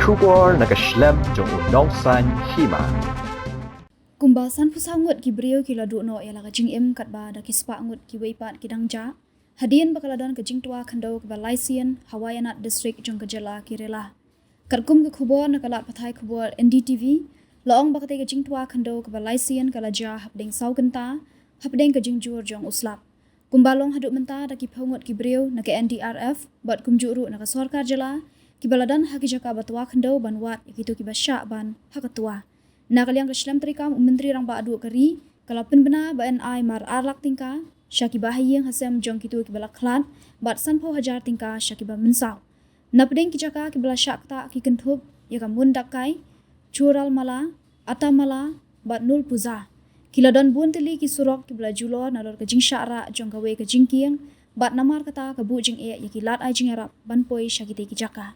Shubor nakaslem jong unongsan Hima. Kumbasan pusang ngut ki brio ki ladu no ya laga jing kat ba da ki Spah ngut ki weipat ki dangja. Hadian bakaladon ke Jingtwa Khyndew ke Wayanad Wayanad district jong kejala ki rela. Karkum ke khubor nakalat pathai khubor NDTV loong bakate ke Jingtwa Khyndew ke Wayanad kala ja habdeng saugenta habdeng ke jingjur jong uslap. Kumbalong haduk menta da ki phongot ki brio na ke NDRF bat kumjuru na ke sarkar jala ki baladan haki jaka batwa Khyndew banwat ikitu ki basya ban hakatua. Nakaliang Islam terikam menteri rang ba adu kari kalau penbena BNI mar arlak tingka syaki bahayang hasem jong kitu ki bala Khlad bat sanpo hajar tingka syaki ba mensau. Napdeng ki jaka ki bala syakta ki kenthub ya ka mundakai chural mala atamala bat nul puza. Kiladon bun teli ki surok ki bala julor nalor ke jing syara jong gawe ke jingkiang bat namar kata ke bu jing ya ki lat ai jing arab ban poi syaki te ki jaka.